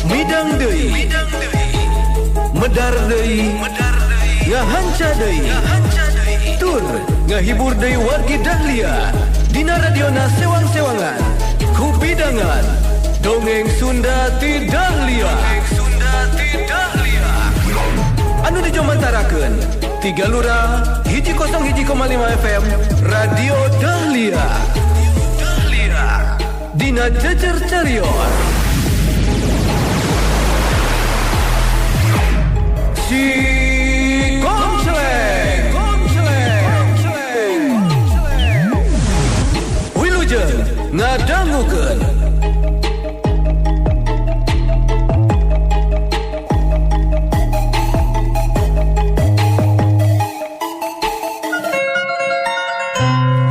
Midang deui, medar deui, ngahanca deui, tur ngahibur deui wargi Dahlia dina radiona sewang-sewangan ku bidangan dongeng Sunda ti Dahlia. Anu dijomantarakeun 3 Lurah 101,5 FM Radio Dahlia. Dina jejer carios Si Konsleng Wilujeng ngadangukeun.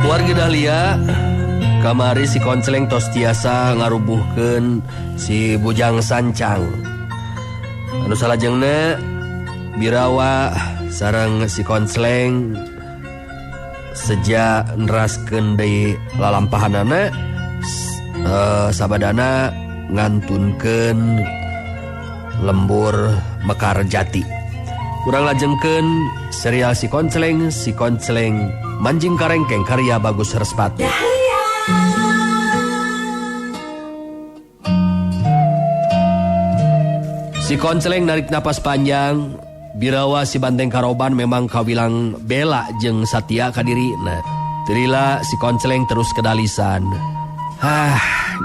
Warga Dahlia, kamari si Konsleng tos tiasa ngarubuhkeun si Bujang Sancang. Anu salajengna Birawa sareng si Konsleng seja neraskeun deui lalampahanana sabadana ngantunkeun lembur Mekar Jati. Urang lajengkeun serial si Konsleng Manjing Karengkeng karya Bagus Herspati. Si Konsleng narik napas panjang. Birawa si Banteng Karoban memang kawilang bela jeung satia ka dirina. Tirila si Konsleng terus kedalisan.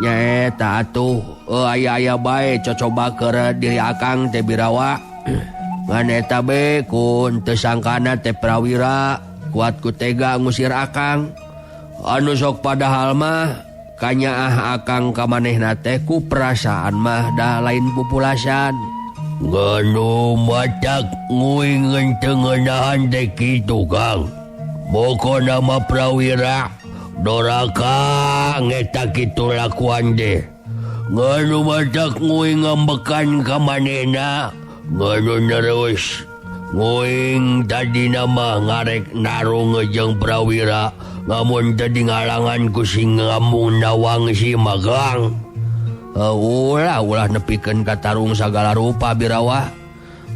Nyaeta atuh aya-aya bae cocoba keur diri akang teh Birawa. Ngan eta be kun teu sangkana teh prawira kuat ku tega ngusir akang. Anu sok padahal mah kanyaah akang ka manehna teh ku perasaan mah da lain pupulasan. Nganu matak nguingan tengenahan dek itu Kang. Boko nama prawira doraka ngeta kitu lakuan deh. Nganu matak nguing ngambekan kamanena. Nganu nerus nguing tadi nama ngarek narung ngejeng prawira. Ngamun tadi ngalangan ku sing ngamung nawang si Magang. Ulah nepikeun katarung sagala rupa Birawa.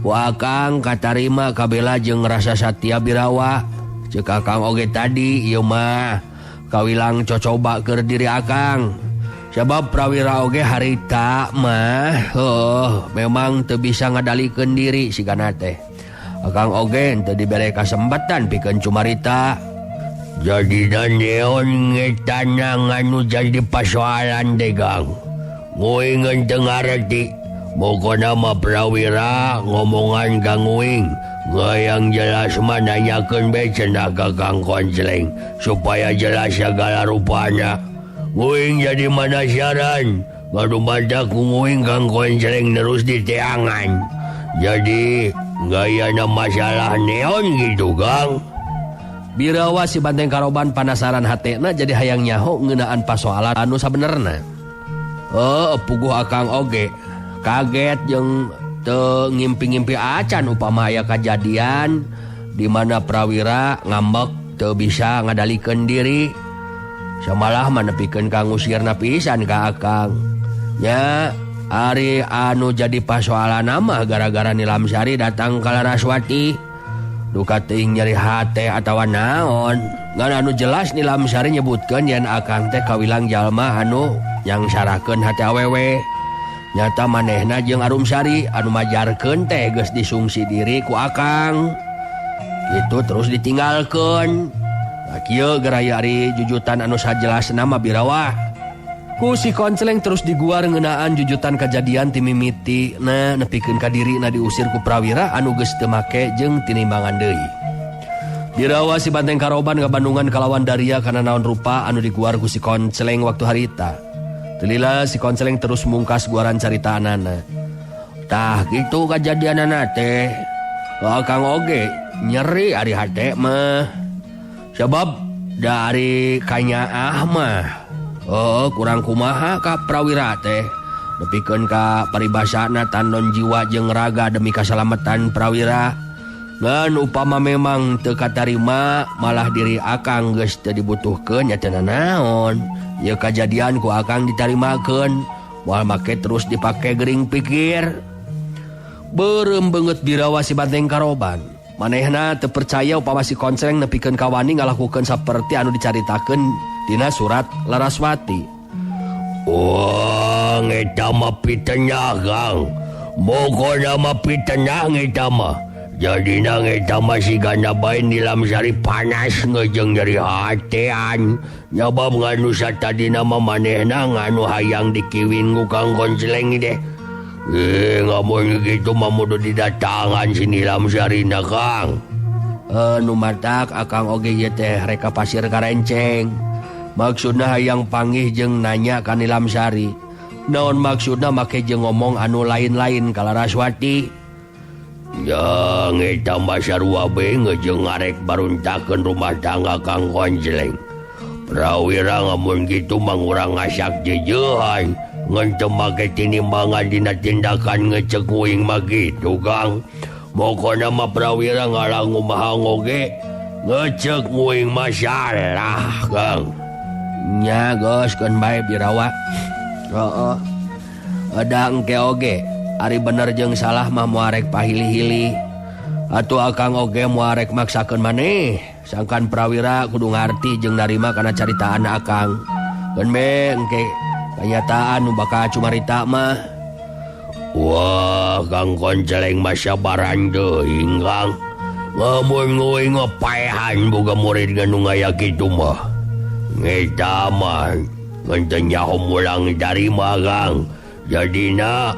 Wa akang katarima kabela jeung rasa satia Birawa. Ceuk akang oge tadi ieu mah kawilang cocoba keur diri akang. Sabab prawira oge harita mah memang teu bisa ngadalikeun diri sigana teh. Akang oge teu dibere kasempatan pikeun cumarita. Jadi neon ngetana nganu jadi pasoalan deh Gang. Nguingan tengarati Boko nama prawira ngomongan Kang Nguing ngayang jelas mah nanyakeun be cenah ka Kang Konsleng supaya jelas segala rupana. Nguing jadi manasyaran ngadumada ku Nguing Kang Konsleng terus diteangan. Jadi gayana masalah neon gitu Kang. Birawa si Banteng Karoban panasaran hatena jadi hayang nyaho ngeunaan pasoalan anu sabenerna. Puguh akang oge kaget jeung teu ngimpi-ngimpi acan upama aya kajadian di mana prawira ngambek teu bisa ngadalikeun diri. Samalah manepikeun ka ngusirna pisan ka akang. Nya ari anu jadi pasoalan mah gara-gara Nilam Sari datang ka Laraswati. Duka teuing nyeri hate atawa naon. Ngan anu jelas Nilam Sari nyebutkeun yen akang teh kawilang jalma anu yang syarakeun hati awewe. Nyata manehna jeung Arum Sari anu majarkeun teh geus disungsi diri ku akang. Itu terus ditinggalkeun. Nah kieu geraya ari jujutan anu sajelasna mah Birawa. Ku si Konsleng terus diguar ngeunaan jujutan kajadian ti mimiti nepikeun ka dirina diusir ku prawira anu geus teu make jeung tinimbangan deui. Birawa si Banteng Karoban ngabandungan kalawan Daria kana naon rupa anu diguar ku si Konsleng waktu harita. Telila si Konsleng terus mungkas guaran caritaanana. Tah gitu kajadianana teh. Kang oge nyeri ari hate mah. Sebab dari kanyaah mah kurang kumaha ka prawira teh. Nepikeun ka paribasana tandon jiwa jeung raga demi kasalamatan prawira. Ngan upama memang teu katarima malah diri akang geus teu dibutuhkeun nya teu naon. Ieu kajadian ku akang ditarimakeun moal make terus dipake gering pikir. Beureum beungeut Birawa si Banteng Karoban. Manehna teu percaya upama si Konceleng nepikeun ka wani ngalakukeun saperti anu dicaritakeun dina surat Laraswati. Wah, ngeta mah pitenya, Kang. Pokona mah pitenya ngeta mah. Jadina ngeta mah sigana bae nilam sari panas ngejeng dari hatean. Nyabab nganu satadina mah manehna nganu hayang dikiwin ku Kang Konceleng deh. Ngamun gitu mah mudah didatangan si nilam sarina, Kang. Nu matak akang oge ieu teh reka Pasir Karenceng. Maksudna hayang panggih jeung nanya ka Nilam Sari. Naon maksudna make jeung ngomong anu lain-lain ka Laraswati? Ya ngeta mah sarua bae ngejeng ngarek baruntakeun rumah tangga Kang Konceleng. Prawira ngamun gitu mah urang ngasak jeujehan. Ngan teu make tinimbangan dina tindakan ngecek uing mah gitu, Kang. Pokona mah prawira ngalangu mahang oge ngecek uing mah salah, Kang. Nya geuskeun bae Birawa. Heeh. Ada engke oge ari bener jeung salah mah moarek pahili-hili. Atuh akang oge moarek maksakeun maneh. Sangkan prawira kudu ngarti jeung narima kana caritaan akang. Keun be engke kenyataan nu bakal cumarita mah. Wah, Kang Konceleng mah sabaran teuing, Kang. Ngamun nguing ngapaehan boga murid nganu ngaya kitu mah. Ngeta mah ngan teu nyaho mulang dari mah, Kang. Jadina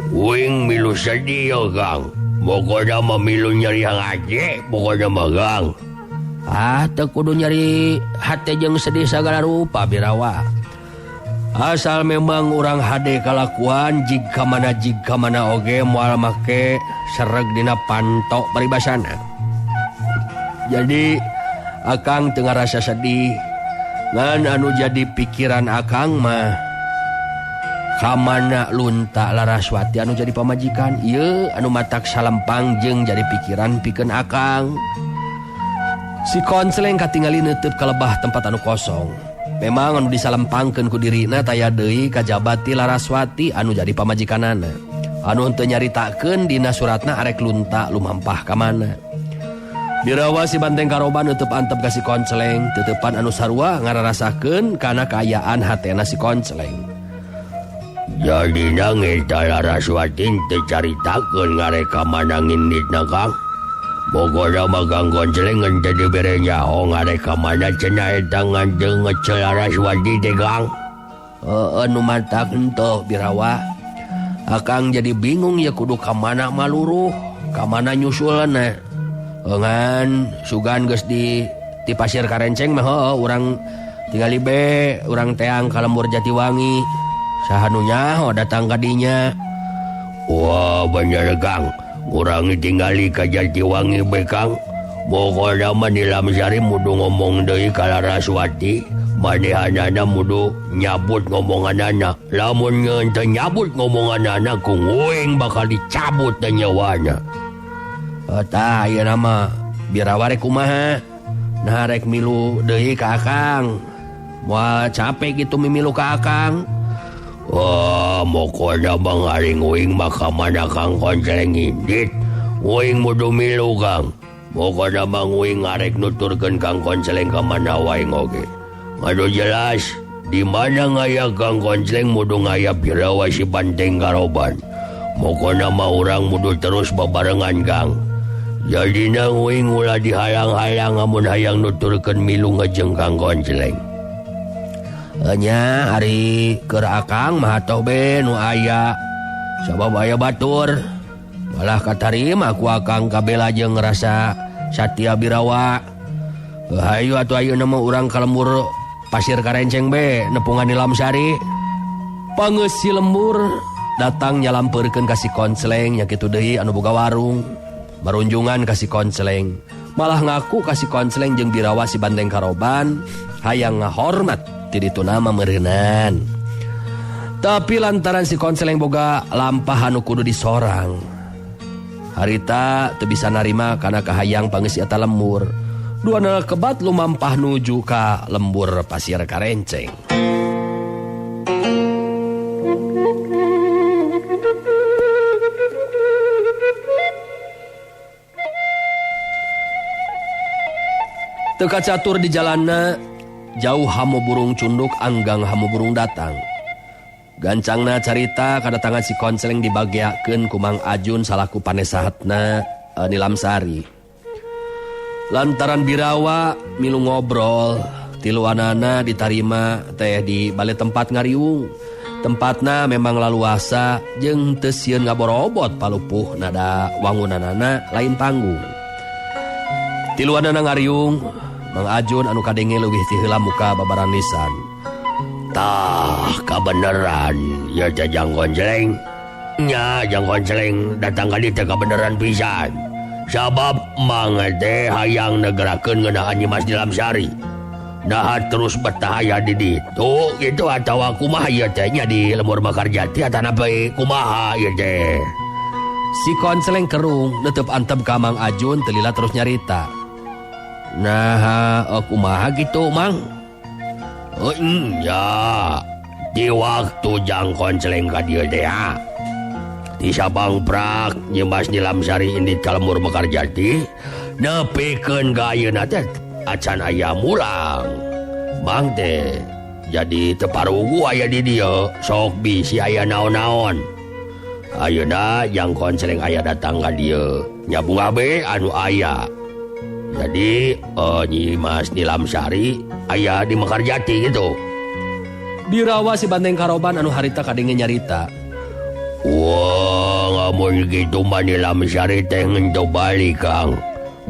uing milu sadia, Kang. Pokona mah milu nyari hate, pokona mah, Kang. Teu kudu nyari hate jeung sedih sagala rupa Birawa. Asal memang urang hade kalakuan jika mana oge moal make sereg dina pantok paribasana. Jadi akang teu ngarasa sedih. Ngan anu jadi pikiran akang mah kamana lunta Laraswati anu jadi pamajikan. Ieu anu matak salempang jeung jadi pikiran pikeun akang. Si Konceleng katingali neuteut ka lebah tempat anu kosong. Memang anu disalempangkeun ku dirina taya deui kajabati Laraswati anu jadi pamajikanana. Anu teu nyaritakeun dina suratna arek lunta lumampah ka mana. Birawa si Banteng Karoban neuteub antep ka si Konceleng, teutepan anu sarua ngararasakeun kana kaayaan hatena si Konceleng. Jadina ngeta Laraswati teu caritakeun ngarek ka mana nginditna, Kang. Pokona mah Kang Konceleng ngan teu dibere nyaho ngarek ka mana cenah eta ngajeng ngecel Laraswati teh, Kang. Nu matak henteu Birawa. Akang jadi bingung ya kudu ka mana maluruh, ka mana nyusulna. Ngan sugan geus di Pasir Karenceng mah urang tingali be urang teang ka lembur Jatiwangi. Saha nu nyaho datang ka dinya. Wah, bener, Kang. Urang tinggali ka Jatiwangi be, Kang. Pokona mah Nilam Sari mudu ngomong deui ka Laraswati. Manehanana mudu nyabut ngomonganana. Lamun teu nyabut ngomonganana ku nguing bakal dicabut teh nyawana. Tah ieu nama Birawa rek kumaha? Nah rek milu deui ka akang. Moal capek gitu mimilu ka akang. Wah, pokona mah ngaring uing mah ka mana Kang Konceleng indit. Uing mudu milu, Kang. Pokona mah uing ngarek nuturkeun Kang Konceleng ka mana wae oge. Anu jelas di mana ngaya Kang Konceleng mudu ngaya Birawa si Banteng Karoban. Pokona mah urang mudu terus babarengan, Kang. Jadina uing ulah dihalang-halang amun hayang nuturkeun milu ngajeng Kang Konceleng. Nya ari keur akang mah atoh be nu aya sabab aya batur. Malah katarima ku akang kabela jeung ngerasa satia Birawa. Hayu atuh ayeuna mah urang ka lembur Pasir Karenceng be nepungan Nilam Sari. Pangeus si lembur datang nyalampeurkeun ka si Konceleng nya kitu deui anu boga warung. Marunjungan ka si Konceleng. Malah ngaku ka si Konceleng jeung Birawa si Banteng Karoban hayang ngahormat ti ditu nama meureunan. Tapi lantaran si Konceleng boga lampah anu kudu disorang. Harita teu bisa narima kana kahayang pangeus eta lembur. Duana kebat lumampah nuju ka lembur Pasir Karenceng. Teka catur di jalanna jauh hamo burung cunduk anggang hamo burung datang. Gancangna carita kadatangan si Konceleng dibagiakeun ku Mang Ajun salaku panesahatna Nilamsari. Lantaran Birawa milu ngobrol, tiluanana ditarima teh di bale tempat ngariung. Tempatna memang laluasa jeung teu sieun ngaborobot palupuh nada wangunanana lain panggung. Tiluanana ngariung, Mang Ajun anu kadenge leuwih ti heula muka babaran lisan. Tah kabeneran ya teh Jang Konceleng. Nya Jang Konceleng datang ka dieu teh kabeneran pisan. Sabab mang teh hayang negerakeun ngeunaan Nyi Mas Nilamsari. Nah terus betah aya di ditu gitu atawa kumaha ieu teh nya di Lembur Mekarjati atana bae kumaha ieu teh. Si Konceleng kerung neuteub antep ka Mang Ajun teu lila terus nyarita. Nah, kumaha gitu, Mang? Ya, di waktu Jang Konceleng ka dieu teh di Sabang Prak Nyi Mas Nilamsari indit ka Lembur Mekarjati nepikeun ka ayeuna teh acan aya mulang. Mang teh jadi teu parugu aya di dieu, sok bisi aya naon-naon. Ayeuna Jang Konceleng aya datang ka dieu, nya bunga be anu aya. Jadi Nyi Mas Nilamsari aya di Mekarjati gitu. Birawa si Banteng Karoban anu harita kadenge nyarita. Wah, ngamun gitu mah Nilamsari teh ngento balik Kang.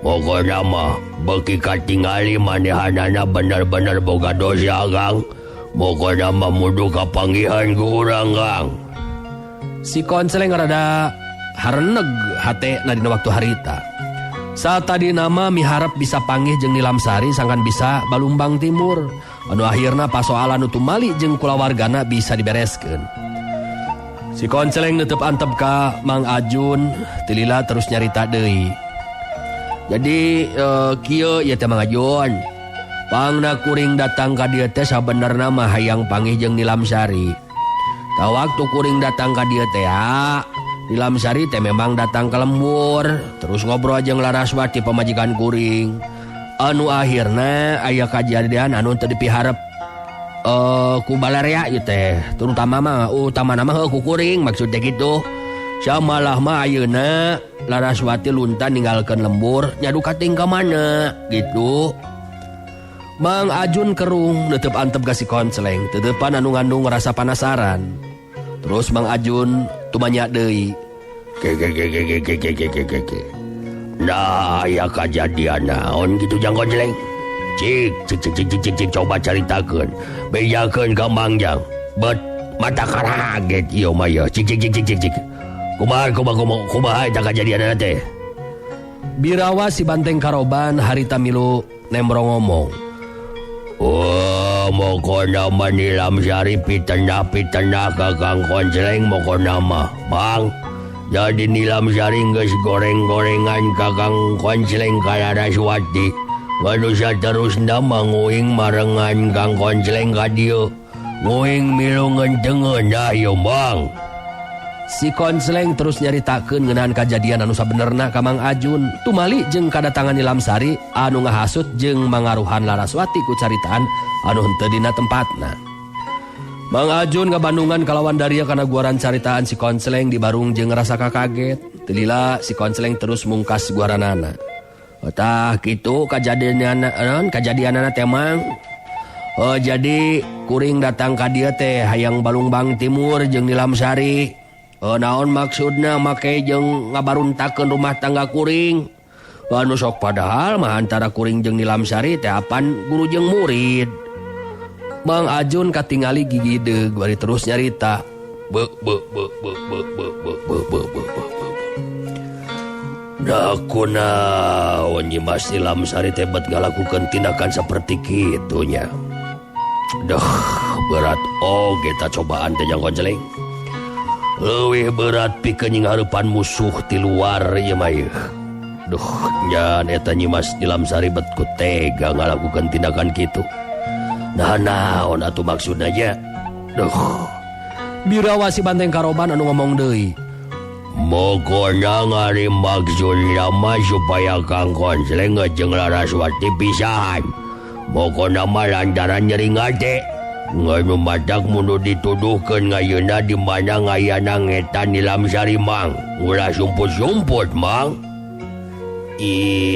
Pokona mah beki katingali manehanana bener-bener boga dosa Kang. Pokona mah mudu kapanggihan ku urang Kang. Si Konceleng rada hareneg hatena dina waktu harita. Saat tadi nama miharap bisa panggih jeung Nilamsari sangkan bisa Balumbang Timur. Anu akhirna pasoalan utumali jeung kulawargana bisa dibereskeun. Si Konceleng neuteub antep ka Mang Ajun, tilila terus nyarita deui. Jadi kieu ieu teh Mang Ajun. Pangna kuring datang ka dieu teh sabenerna mah hayang panggih jeung Nilamsari. Tah waktu kuring datang ka dieu teh Nilamsari teh memang datang ke lembur, terus ngobrol jeung Laraswati pamajikan kuring. Anu akhirna aya kajadian anu teu dipiharep ku balarea ieu teh, terutama mah utamana mah ku kuring maksudnya gitu. Samalah mah ayeuna Laraswati luntan ninggalkeun lembur nyadu kating ka mana gitu. Mang Ajun kerung neuteub antep ka si Konceleng, teutepan anu ngandung rasa penasaran. Terus Mang Ajun tumanya deui. Nah, ya kajadian naon gitu Jang Konceleng. Cik, coba caritakeun. Bejakeun ka Mang Jang. Bet mata karaget ieu mah ya. Cik. Kumaha eta kajadianna teh? Birawa si Banteng Karoban harita milu nembrong ngomong. Mokona mah Nilamsari pitena ka Kang Konceleng mokona mah. Bang, jadi Nilamsari geus goreng-gorengan ka Kang Konceleng ka Laraswati. Nganu saterusna mah nguing marengan Kang Konceleng ka dieu. Nguing milu ngencengeun dah ieu Bang. Si Konceleng terus nyaritakeun ngeunaan kajadian anu sabenerna ka Mang Ajun, tumali jeung kadatangan Nilamsari anu ngahasut jeung mangaruhan Laraswati ku caritaan anu henteu dina tempatna. Mang Ajun ngabandungan kalawan daria kana guaran caritaan si Konceleng dibarung jeung rasa kaget. Tilila si Konceleng terus mungkas guaranana. Tah kitu kajadianana teh Mang. Jadi kuring datang ka dieu teh hayang Balumbang Timur jeung Nilamsari. Naon maksudna make jeung ngabaruntakeun rumah tangga kuring. Anu sok padahal mah antara kuring jeung Nilamsari teh apan guru jeung murid. Mang Ajun katingali gigi deug bari terus nyarita. Nah kunaon Nyi Mas Nilamsari teh bet ngalakukeun tindakan saperti kitu nya. Duh, berat oge ta cobaan teh Jang Konceleng. Leuwih berat pikeun nying hareupan musuh ti luar ieu mah. Duh, nyan eta Nyi Mas Nilamsari bet ku tega ngalakukeun tindakan kitu. Nah naon atuh maksudna nya? Duh. Birawa si Banteng Karoban anu ngomong deui. Mokona ngari maksud nama supaya Kang Konsleng jeung Laraswati pisahan. Mokona mah lantaran nyeri ngate. Nganu madak mundu dituduhkeun ngayeuna di mana ngayana ngeta Nilam Sari Mang. Ulah sumput-sumput Mang.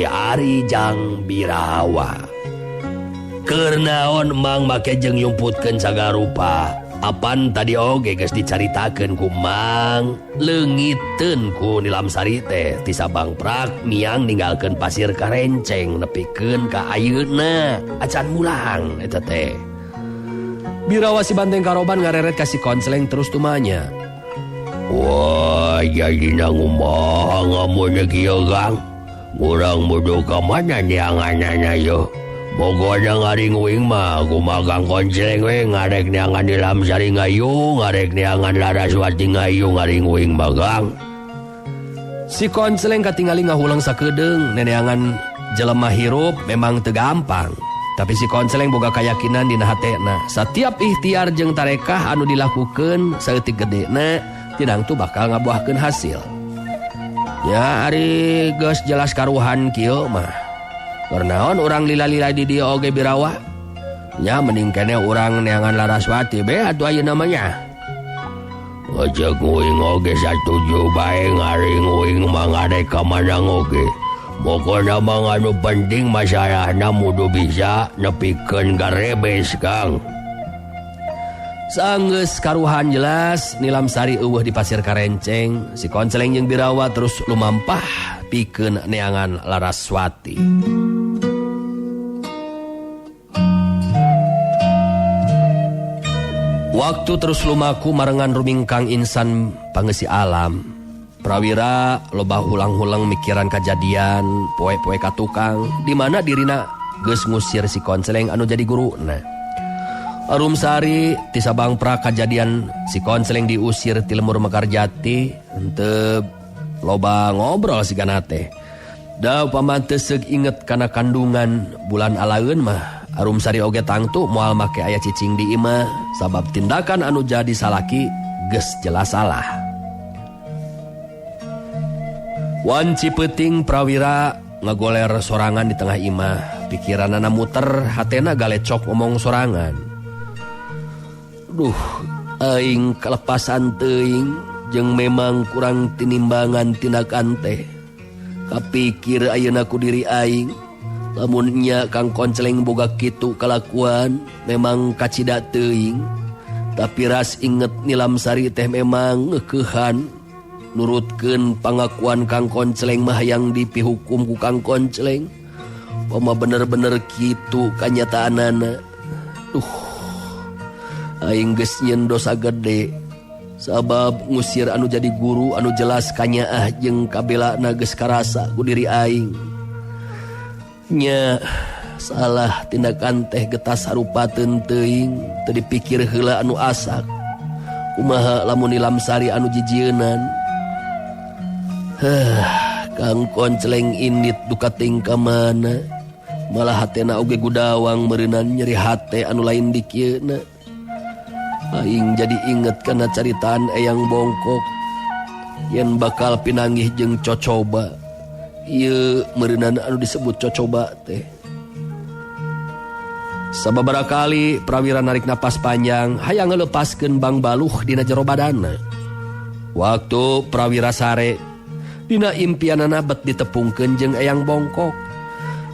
Ari Jang Birawa. Keur naon Mang make jeung yumputkeun sagarupa? Apan tadi oge geus dicaritakeun ku Mang, leungiteun ku Nilam Sari teh ti Sabang Prak miang ninggalkeun pasir Karenceng nepikeun ka ayeuna acan mulang eta teh. Birawa si Banteng Karoban ngareret ka si Konsleng terus tumanya. Wah, jadina ngumaha ngamun kieu Kang. Urang mudu ka mana nianganana yo? Pokoknya ngaring uing mah kumaha Kang Konsleng we ngarek neangan Nilam Sari ngayu, ngarek neangan Laraswati ngayu ngaring uing mah Kang. Si Konsleng katingali ngahulang sakedeung neneangan jelema hirup memang teu gampang. Tapi si Konsleng boga kayakinan dina hatena setiap ikhtiar jeung tarekah anu dilakukeun saeutik gedena tidang tu bakal ngabuahkeun hasil. Ya ari geus jelas karuhan kieu mah. Karnaon orang lila-lila di dia oge Birawa. Ya mending kene orang neangan Laraswati be atuh aya namanya. Aja nguing oge satuju bae ngaring uing mangade ka manang oge. Pokona mah anu penting masalahna mudu bisa nepikeun garebes Kang. Saenggeus karuhan jelas Nilam Sari eueuh di pasir Karenceng, si Konsleng jeung Birawa terus lumampah pikeun neangan Laraswati. Waktu terus lumaku marengan rumingkang insan pangeusi alam. Prawira loba hulang-hulang mikiran kajadian poe-poe ka tukang di mana dirina geus ngusir si Konsleng anu jadi guruna. Arum sari ti Sabang Prak kajadian si Konsleng diusir ti Lemur Mekarjati henteu loba ngobrol sigana teh. Da upama teu seug inget kana kandungan bulan alaeun mah Arum sari oge tangtu moal make aya cicing di imah sabab tindakan anu jadi salaki geus jelas salah. Wanci peuting Prawira ngagoler sorangan di tengah imah, pikiranana muter, hatena galecok omong sorangan. Duh, aing kalepasan teuing jeung memang kurang tinimbangan tindakan teh. Kapikir ayeuna ku diri aing lamun nya Kang Konsleng boga kitu kalakuan memang kacida teuing. Tapi ras inget Nilam Sari teh memang ngeukehan nurutkeun pangakuan Kang Konsleng mah yang dipihukum ku Kang Konsleng. Pama bener-bener kitu kanyataanana. Duh, aing geus nyieun dosa gede sabab ngusir anu jadi guru anu jelas kanyaah jeung kabelana geus karasa ku diri aing. Nya salah tindakan teh getas harupateun teuing teu dipikir heula anu asak. Kumaha lamun Nilam Sari anu jijieunnan. Kang Konsleng indit duka tingkah mana. Malah hatena oge gudawang meureunan nyeri hate anu lain dikieuna. Aing jadi inget kana caritaan Eyang Bongkok yen bakal pinanggih jeung Cocoba. Ieu meureunan anu disebut Cocoba teh. Sababaraha kali Prawira narik napas panjang hayang ngaleupaskeun Bang Baluh dina jero badanna. Waktu Prawira sare dina impianana bet ditepungkeun jeung Eyang Bongkok.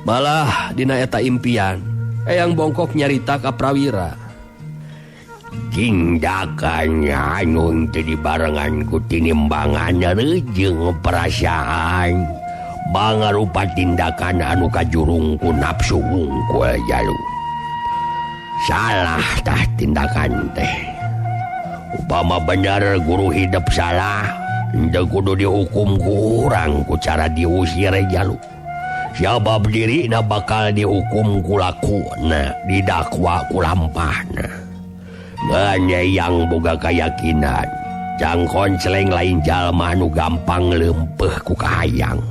Malah dina eta impian Eyang Bongkok nyarita ka Prawira. Tindakannya anu teu dibarengan ku tinimbangan jeung perasaan. Mangarupa tindakan anu kajurung ku nafsu wungkul jalu. Salah tah tindakan teh. Upama bener guru hidup salah, henteu kudu dihukum ku urang ku cara diusir jalu. Sabab dirina bakal dihukum ku lakuna, didakwa ku lampahna. Nganya yang boga kayakinan, Kang Konsleng lain jalma anu gampang leumpeuh ku kahayang.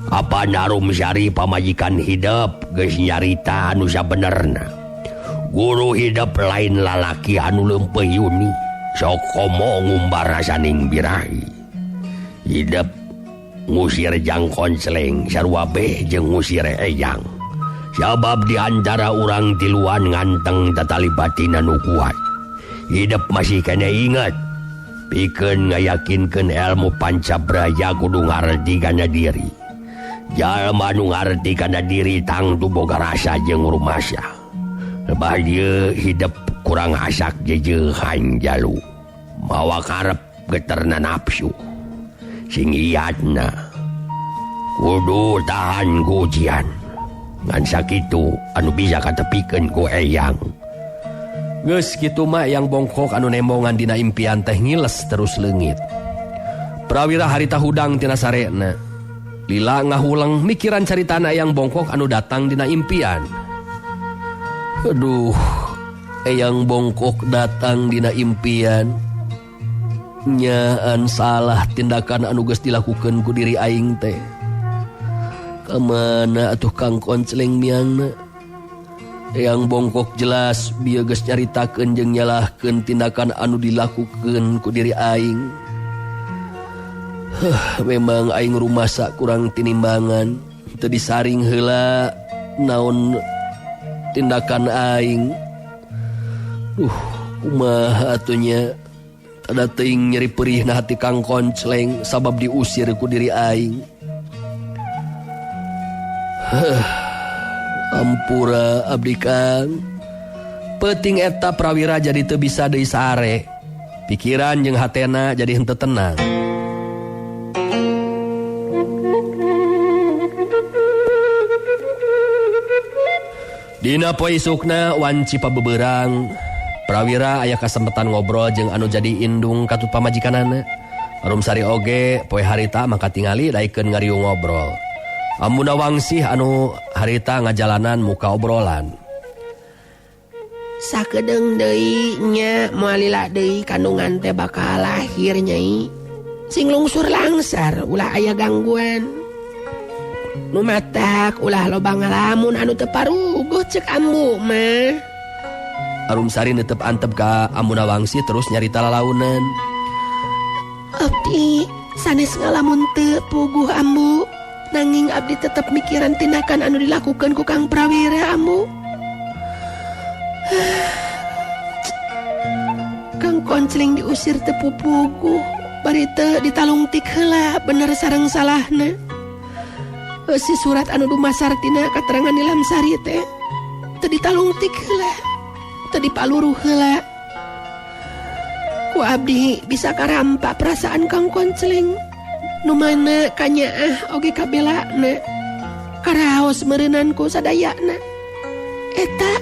Apa Arum Sari pamajikan hidup geus nyarita anu sabenerna. Guru hidup lain lalaki anu leumpeuh yuni sok komo ngumbar rasaning birahi. hidup ngusir Jang Konceleng sarua beh jeung ngusir Eyang. Sabab di antara urang tiluan nganteng tatali batin anu kuat. Hidup masih kena ingat. Pikeun ngayakinkeun ilmu Pancabraya kudu ngarti kana diri. Jalma nu ngarti kana diri tangtu boga rasa jeung rumasa. Lebah dieu hidup kurang asak jejeuhan jalu. Mawa karep geterna nafsu. Sing iyatna kudu tahan ku ujian. Ngan sakitu anu bisa katepikeun ku Eyang. Geus kitu mah yang bongkok anu nembongan dina impian teh ngiles terus leungit. Prawira harita hudang tina sarena. Lila ngahulang mikiran caritana yang bongkok anu datang dina impian. Aduh, Eyang bongkok datang dina impian. Nyaan salah tindakan anu geus dilakukeun ku diri aing teh. Kamana atuh Kang Konceleng miangna? Eyang bongkok jelas bieu geus nyaritakeun jeung nyalahkeun tindakan anu dilakukeun ku diri aing. Memang aing rumasa kurang tinimbangan, teu disaring heula naon tindakan aing. Kumaha atuh nya? Tada teuing nyeri perihna hati Kang Konceleng sabab diusir ku diri aing. Ampura abdi Kang. Peuting eta prawira jadi teu bisa deui sare. Pikiran jeung hatena jadi henteu tenang. Dina poe isukna wanci pabeberang, prawira aya kasempetan ngobrol jeung anu jadi indung katut pamajikanana. Arum sari oge poe harita maka tingali daikeun ngariung ngobrol. Amuna wangsih anu harita ngajalanan muka obrolan. Sakedeung deui nya moal lila deui kandungan teh bakal lahir nyai. Sing lungsur langsar ulah aya gangguan. Nu matak ulah loba ngalamun anu teu paruguh ceuk ambu mah. Arum sari neuteup antep ka amuna wangsih terus nyarita lalaunan. Abdi sanes ngalamun teu puguh ambu. Nanging abdi tetap mikiran tindakan anu dilakukan ku Kang Prawira ambu. Kang Konceleng diusir teu pupuguh, bari teu ditalungtik heula bener sareng salahna. Si surat anu dumasar tina katerangan di Lamsari teh teu ditalungtik heula, teu dipaluru heula. Ku abdi bisa karampa perasaan Kang Konceleng. Nu mana kanyaah oge kabelana karaos meureunanku sadayana. Eta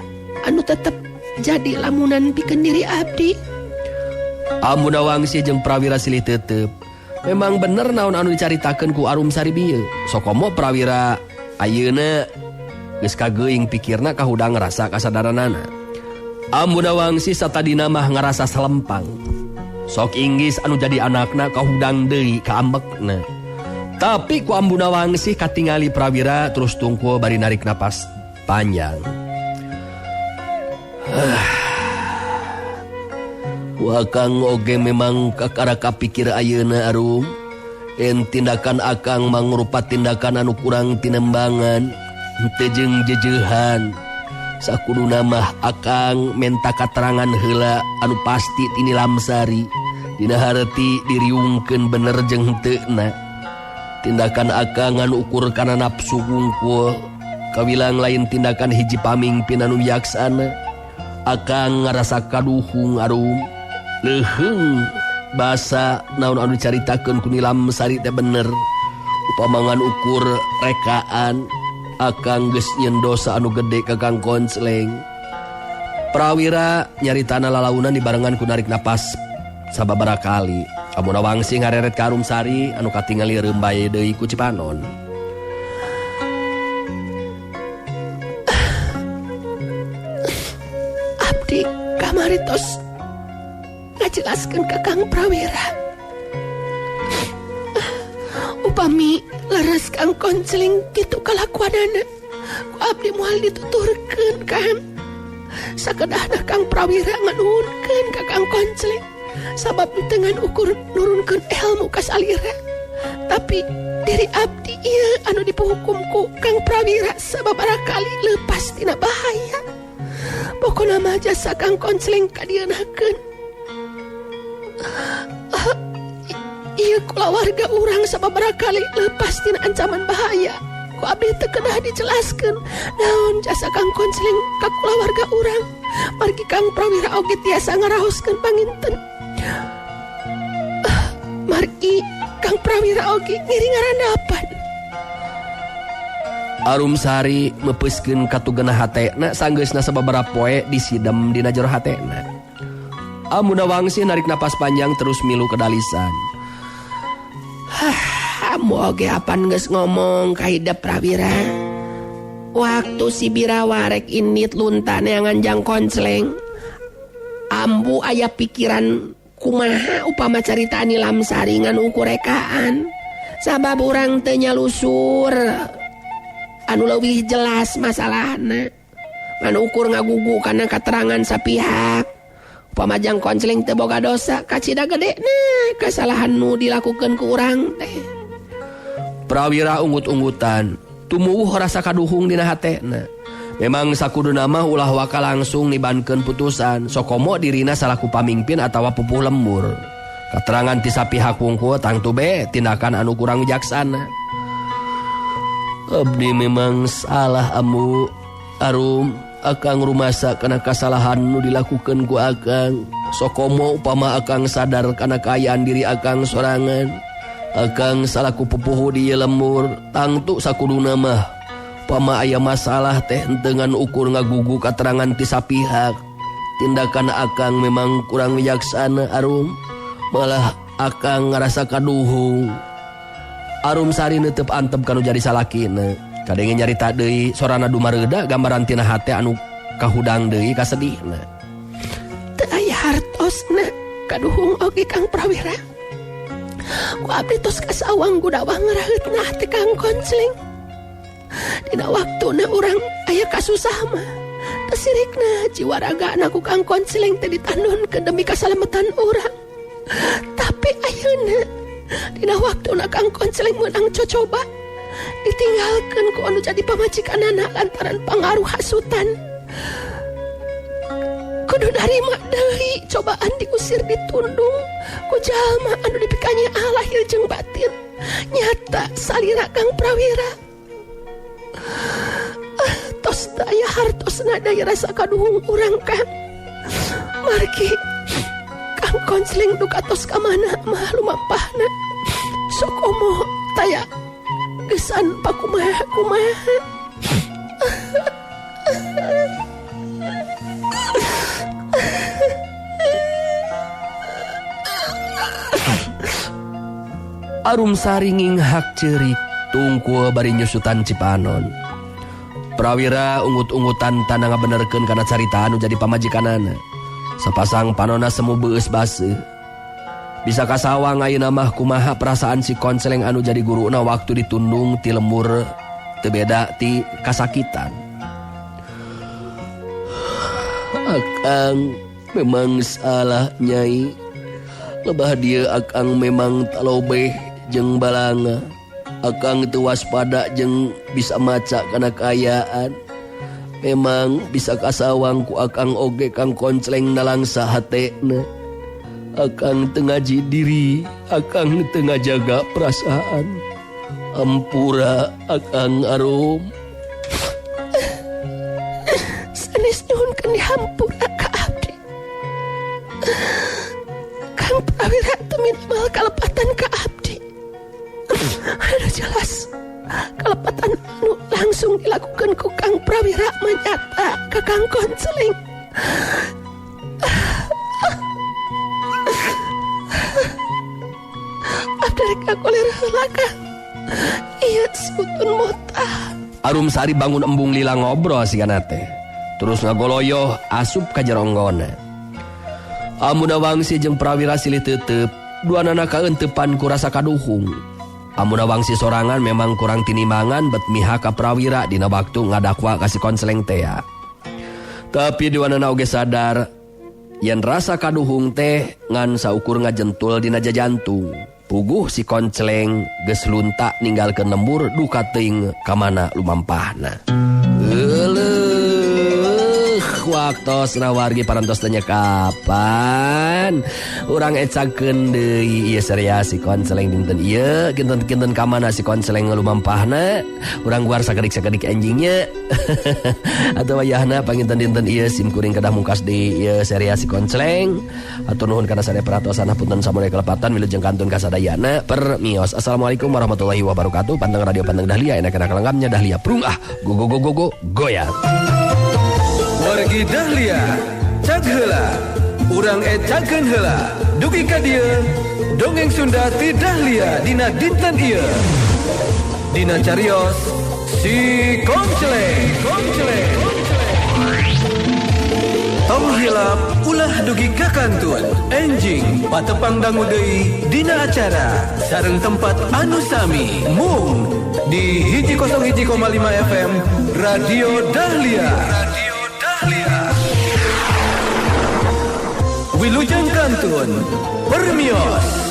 anu tetep jadi lamunan pikeun diri abdi. Amuna wangsih jeung prawira silih teuteup. Memang bener naon anu dicaritakeun ku Arum Sari bieu. Sokomo prawira ayeuna geus kageuing pikirna kahudang ngarasa kasadaranana. Amuna wangsih satadina mah ngarasa salempang. Sok inggis anu jadi anakna kahudang deui kaambekna. Tapi ku ambuna wangsih katingali prawira terus tungkul bari narik napas panjang. Akang oge memang kakara kapikir ayeuna Arum. En tindakan akang mangrupa tindakan anu kurang tinembangan, henteu jeung jejeuhan. Sakuduna mah akang menta katerangan heula anu pasti tini Lamsari. Dina hareuti diriungkeun bener jeung henteuna. Tindakan akang anu ukur kana nafsu wungkul, kawilang lain tindakan hiji pamingpin anu bijaksana. Akang ngarasa kaduhung Arum. Leuheung basa naon anu dicaritakeun ku Lamsari teh bener. Upamangan ukur rekaan, akang geus nyeun dosa anu gede ka Kang Konceleng. Prawira nyaritana lalaunan dibarengan ku narik napas sababaraha kali. Amuna wangsih ngareret ka Arum Sari anu katingali reumbae deui ku Cipanon. Abdi kamari tos ngajelaskeun ka Kang Prawira. Upami leres Kang Konceleng kitu kalakuanana, ku abdi moal dituturkeun Kang. Sakedahna Kang Prawira nganuhunkeun ka Kang Konceleng sabab dengan ukur nurunkeun ilmu ka salira. Tapi diri abdi ieu anu dipuhukumku Kang Prawira sababaraha kali lepas tina bahaya. Pokona mah jasa Kang Konsleng kadienakeun. Ieu kulawarga urang sababaraha kali lepas tina ancaman bahaya. Ku abdi teu kedah dijelaskeun naon jasa Kang Konsleng ka kulawarga urang. Margi Kang Prawira oge tiasa ngaraoskeun panginten. Margi Kang Prawira oge ngiri ngarandapan. Arum Sari mepeskeun katugeuna hatena sanggeusna sababaraha poe disidem dina jero hatena. Amuna wangsi narik napas panjang terus milu kedalisan. Amu oge apan geus ngomong ka Hidep Prawira. Waktu si Birawa rek init lunta neangan Jang Konsleng, ambu aya pikiran kumaha upama carita Nilam Sari ngan ukurekaan. Sabab urang teu nyalusur anu leuwih jelas masalahna. Ngan ukur ngagugu kana katerangan sapihak. Upama Jang Konsleng teu boga dosa kacida gedena kasalahan nu dilakukeun ku urang teh. Prawira unggut-unggutan, tumuwuh rasa kaduhung dina hatena. Memang sakuduna mah ulah waka langsung nibankeun putusan, sokomo dirina salaku pamingpin atawa pupuh lembur. Katerangan ti sapihak wungkul tangtu be tindakan anu kurang wijaksana. Abdi memang salah amu Arum, akang rumasa kana kasalahan nu dilakukeun ku akang. Sokomo upama akang sadar kana kaayaan diri akang sorangan, akang salaku pupuh di lembur, tangtu sakuduna mah upama aya masalah teh dengan ukur ngagugu katerangan ti sapihak. Tindakan akang memang kurang wijaksana Arum, malah akang ngarasa kaduhung. Arum Sari neuteup antep kanu jadi salakina. Kadenge nyarita deui sorana dumareuda gambaran tina hate anu kahudang deui kasedihna. Teu aya hartosna kaduhung oge Kang Prawira. Ku abdi tos kasawang gudawang ngaraheutna hate Kang Konsleng. Dina waktuna urang aya kasusah mah tasirikna jiwa ragana ku Kang Konsleng teh ditandunkeun demi kasalametan urang. Tapi ayeuna dina waktuna Kang Konsleng meunang cocoba ditinggalkeun ku anu jadi pamajikanana lantaran pangaruh hasutan. Kudu narima deui cobaan diusir ditundung ku jalma anu dipikanya lahir jeung batin. Nyata salira Kang Prawira. Tos daya hartosna daya rasa kaduhung urang Kang. Margi Kang Konsleng duka tos ka mana mah lumampahna. Sokomo taya gesan pakumaha-kumaha. Arum Sari nginghak ceurik tungkul bari nyusutan Cipanon. Prawira unggut-unggutan tanda ngabenerkeun kana carita anu jadi pamajikanana. Sapasang panonna semu beus baseuh. Bisa kasawang ayeuna mah kumaha perasaan si Konsleng anu jadi guruna waktu ditundung ti lembur teu beda ti kasakitan. Akang memang salah Nyai. Lebah dieu akang memang talobeh jeung balanga. Akang teu waspada jeung bisa maca kana kaayaan. Memang bisa kasawang ku akang oge Kang Konsleng nalangsa hatena. Akang teu ngaji diri, akang teu ngajaga perasaan. Ampura akang Arum. Sanes nuhunkeun dihampura ka abdi. Kang Prawira teu minimal kalepatan ka abdi. Anu jelas kalepatan anu langsung dilakukeun ku Kang Prawira menyata ka Kang Konsleng. Abdarek akulir heula Kang. Ieu sutun motah. Arum Sari bangun embung lila ngobrol sigana teh. Terus ngagoloyoh asup ka jeronggona. Amuna wangsi jeung Prawira silih teuteup, duanana kaeuntepan ku rasa kaduhung. Amuna wangsi sorangan memang kurang tinimangan bet mihak ka Prawira dina waktu ngadakwa ka si Konsleng teh. Tapi duanana oge sadar yen rasa kaduhung teh ngan saukur ngajentul dina jajantung. puguh si konceleng geus lunta ninggalkeun lembur duka teuing ka mana lumampahna. Waktosna wargi parantos tanya kapan urang ecakeun deui ieu saria si konceleng dinten ieu kinten-kinten ka mana si konceleng lumampahna urang guar sakedik-sakedik anjingnya atuh wayahna panginten dinten ieu sim kuring kedah mungkas di ieu saria si konceleng atur nuhun kana sadaya paratosana punten samurai kelepatan wilujeng kantun kasadayana permios. Assalamualaikum warahmatullahi wabarakatuh. Panteng radio Panteng Dahlia enak-enak lenggamnya Dahlia prung go goyang. Wargi Dahlia cag heula urang ecakeun heula dugi ka dieu dongeng Sunda ti Dahlia dina dinten ieu dina carios si konceleng tong hilap ulah dugi ka kantun enjing patepang dangu deui dina acara sareng tempat anu sami mung di 101,5 FM Radio Dahlia. Wilujeng kantun permios.